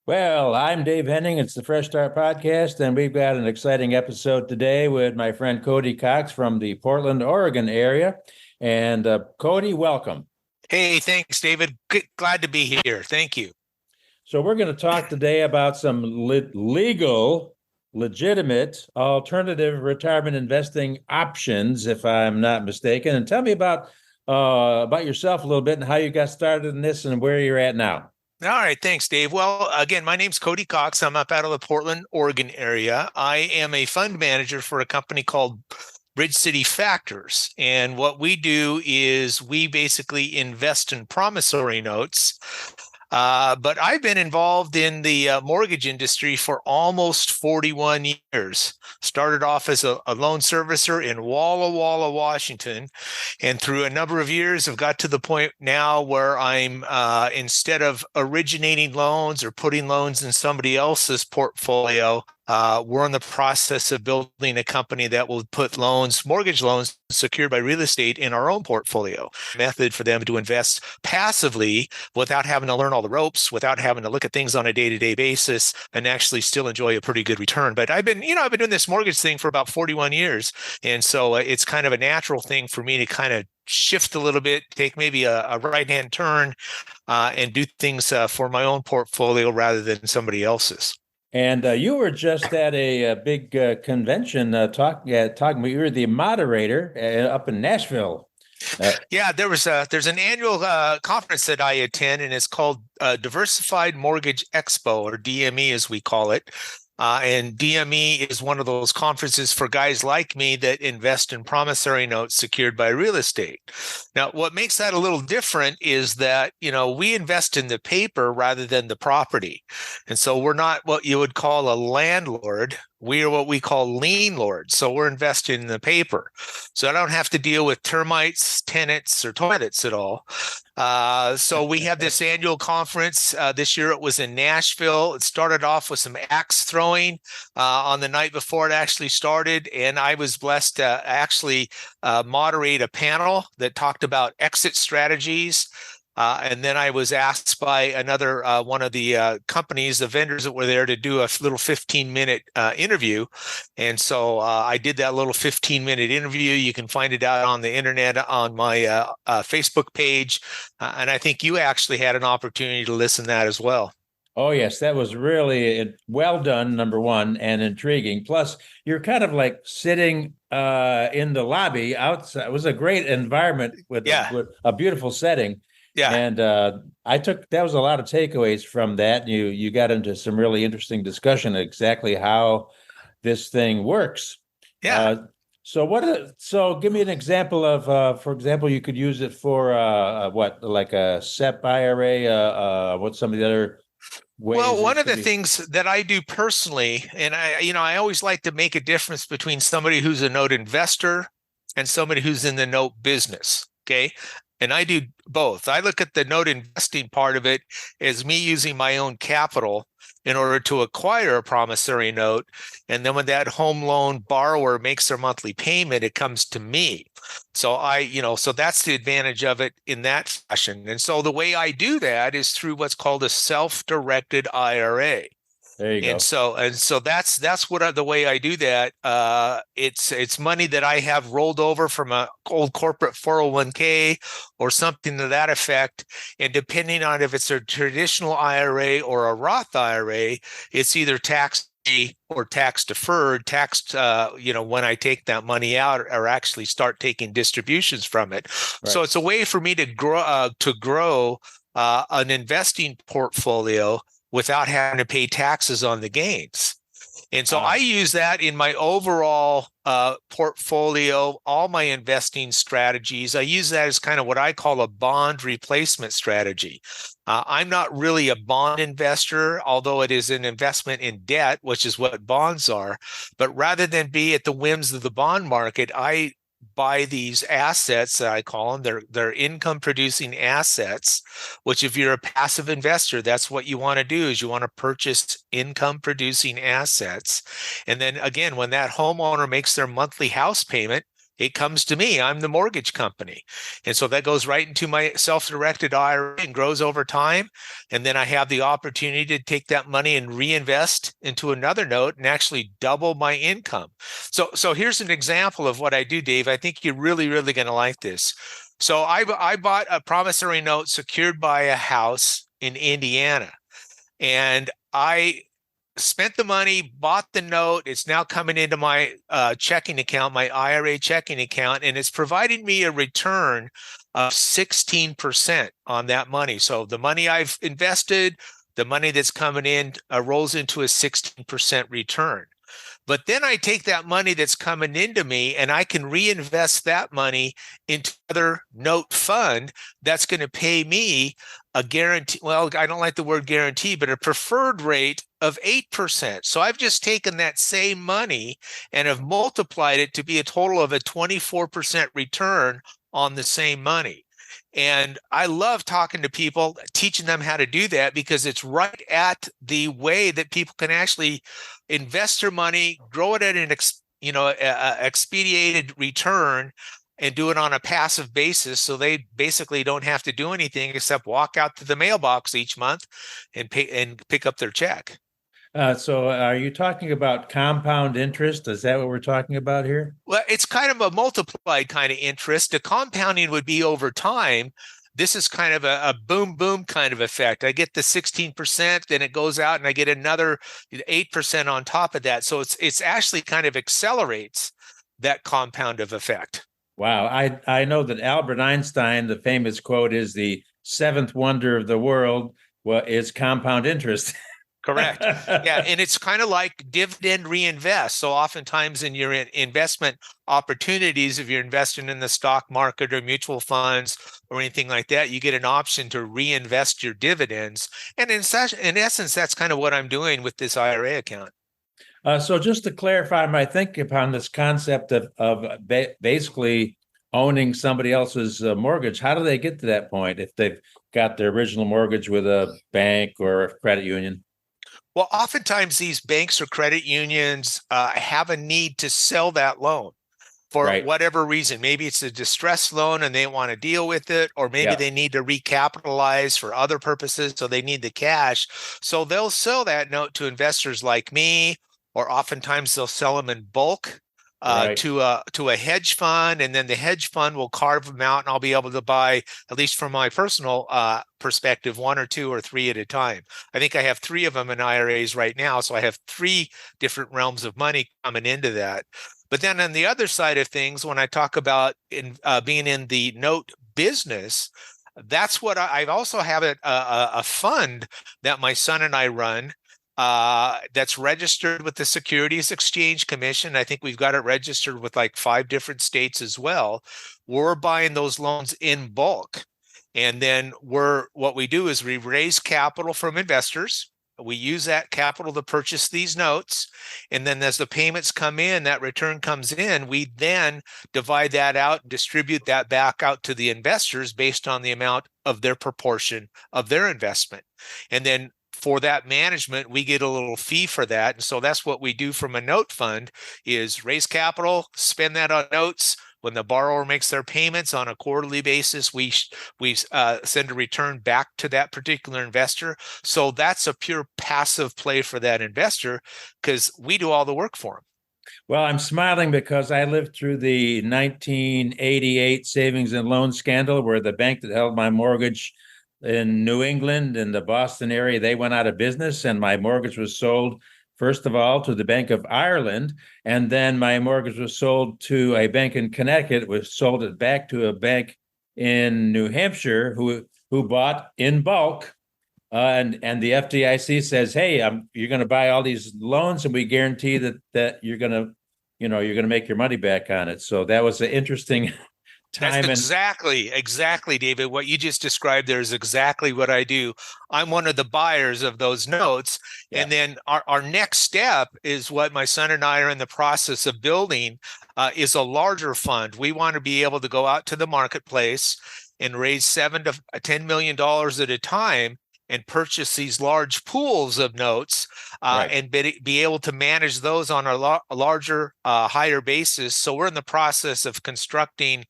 Well, I'm Dave Henning. It's the Fresh Start Podcast, and we've got an exciting episode today with my friend Cody Cox from the Portland, Oregon area. And Cody, welcome. Hey, thanks, David. Glad to be here. Thank you. So, we're going to talk today about some legal, legitimate, alternative retirement investing options, if I'm not mistaken. And tell me about yourself a little bit and how you got started in this and where you're at now. All right, thanks, Dave. Well, again, my name's Cody Cox. I'm up out of the Portland, Oregon area. I am a fund manager for a company called Bridge City Factors. And what we do is we basically invest in promissory notes. But I've been involved in the mortgage industry for almost 41 years. Started off as a loan servicer in Walla Walla, Washington. And through a number of years, I've got to the point now where I'm, instead of originating loans or putting loans in somebody else's portfolio, we're in the process of building a company that will put loans, mortgage loans secured by real estate in our own portfolio. Method for them to invest passively without having to learn all the ropes, without having to look at things on a day-to-day basis and actually still enjoy a pretty good return. But I've been doing this mortgage thing for about 41 years. And so it's kind of a natural thing for me to kind of shift a little bit, take maybe a right-hand turn and do things for my own portfolio rather than somebody else's. And you were just at a big convention talking. You were the moderator up in Nashville. Yeah, there's an annual conference that I attend, and it's called Diversified Mortgage Expo, or DME as we call it. And DME is one of those conferences for guys like me that invest in promissory notes secured by real estate. Now, what makes that a little different is that, we invest in the paper rather than the property. And so we're not what you would call a landlord. We are what we call lien lords. So we're investing in the paper. So I don't have to deal with termites, tenants, or toilets at all. So we have this annual conference. This year it was in Nashville. It started off with some axe throwing on the night before it actually started. And I was blessed to actually moderate a panel that talked about exit strategies. And then I was asked by another one of the companies, the vendors that were there, to do a little 15-minute interview. And so I did that little 15-minute interview. You can find it out on the internet on my Facebook page. And I think you actually had an opportunity to listen to that as well. Oh, yes, that was really well done, number one, and intriguing. Plus, you're kind of like sitting in the lobby outside. It was a great environment with a beautiful setting. Yeah. And that was a lot of takeaways from that. You got into some really interesting discussion exactly how this thing works. Yeah. So give me an example of, for example, you could use it for what, like a SEP IRA, what's some of the other ways? Well, one of the things that I do personally, and I always like to make a difference between somebody who's a note investor and somebody who's in the note business. Okay. And I do both. I look at the note investing part of it as me using my own capital in order to acquire a promissory note. And then when that home loan borrower makes their monthly payment, it comes to me. So so that's the advantage of it in that fashion. And so the way I do that is through what's called a self-directed IRA. There you go. And so that's what the way I do that. It's money that I have rolled over from an old corporate 401k or something to that effect. And depending on if it's a traditional IRA or a Roth IRA, it's either tax or tax deferred, taxed, when I take that money out or actually start taking distributions from it. Right. So it's a way for me to grow an investing portfolio without having to pay taxes on the gains. And so I use that in my overall portfolio, all my investing strategies. I use that as kind of what I call a bond replacement strategy. I'm not really a bond investor, although it is an investment in debt, which is what bonds are. But rather than be at the whims of the bond market, I buy these assets, I call them, they're income producing assets, which if you're a passive investor, that's what you want to do, is you want to purchase income producing assets. And then again, when that homeowner makes their monthly house payment, it comes to me. I'm the mortgage company. And so that goes right into my self-directed IRA and grows over time. And then I have the opportunity to take that money and reinvest into another note and actually double my income. So here's an example of what I do, Dave. I think you're really, really going to like this. So I bought a promissory note secured by a house in Indiana. And I spent the money, bought the note. It's now coming into my checking account, my IRA checking account, and it's providing me a return of 16% on that money. So the money I've invested, the money that's coming in rolls into a 16% return. But then I take that money that's coming into me and I can reinvest that money into another note fund that's going to pay me a guarantee. Well, I don't like the word guarantee, but a preferred rate of 8%. So I've just taken that same money and have multiplied it to be a total of a 24% return on the same money. And I love talking to people, teaching them how to do that, because it's right at the way that people can actually invest their money, grow it at an expedited return, and do it on a passive basis. So they basically don't have to do anything except walk out to the mailbox each month and pay and pick up their check. So are you talking about compound interest? Is that what we're talking about here? Well, it's kind of a multiplied kind of interest. The compounding would be over time. This is kind of a boom, boom kind of effect. I get the 16%, then it goes out and I get another 8% on top of that. So it's actually kind of accelerates that compound of effect. Wow. I know that Albert Einstein, the famous quote is the seventh wonder of the world, well, is compound interest. Correct. Yeah. And it's kind of like dividend reinvest. So oftentimes in your investment opportunities, if you're investing in the stock market or mutual funds or anything like that, you get an option to reinvest your dividends. And in essence, that's kind of what I'm doing with this IRA account. So just to clarify my thinking upon this concept of basically owning somebody else's mortgage, how do they get to that point if they've got their original mortgage with a bank or a credit union? Well, oftentimes these banks or credit unions have a need to sell that loan for whatever reason. Maybe it's a distressed loan and they want to deal with it, or maybe they need to recapitalize for other purposes, so they need the cash. So they'll sell that note to investors like me, or oftentimes they'll sell them in bulk to a hedge fund, and then the hedge fund will carve them out, and I'll be able to buy, at least from my personal perspective, one or two or three at a time. I think I have three of them in IRAs right now, so I have three different realms of money coming into that. But then on the other side of things, when I talk about being in the note business, that's what I also have a fund that my son and I run. That's registered with the Securities Exchange Commission. I think we've got it registered with like 5 different states as well. We're buying those loans in bulk. And then what we do is we raise capital from investors. We use that capital to purchase these notes. And then as the payments come in, that return comes in, we then divide that out and distribute that back out to the investors based on the amount of their proportion of their investment. And then for that management, we get a little fee for that. And so that's what we do from a note fund, is raise capital, spend that on notes. When the borrower makes their payments on a quarterly basis, we send a return back to that particular investor. So that's a pure passive play for that investor, because we do all the work for them. Well, I'm smiling because I lived through the 1988 savings and loan scandal, where the bank that held my mortgage in New England and the Boston area, they went out of business, and my mortgage was sold, first of all, to the Bank of Ireland, and then my mortgage was sold to a bank in Connecticut, was sold it back to a bank in New Hampshire who bought in bulk. And the FDIC says, hey, you're going to buy all these loans, and we guarantee that you're going to make your money back on it. So that was an interesting time. That's exactly, David. What you just described there is exactly what I do. I'm one of the buyers of those notes. Yeah. And then our next step is what my son and I are in the process of building, is a larger fund. We want to be able to go out to the marketplace and raise $7 to $10 million at a time and purchase these large pools of notes Right. and be able to manage those on a larger, higher basis. So we're in the process of constructing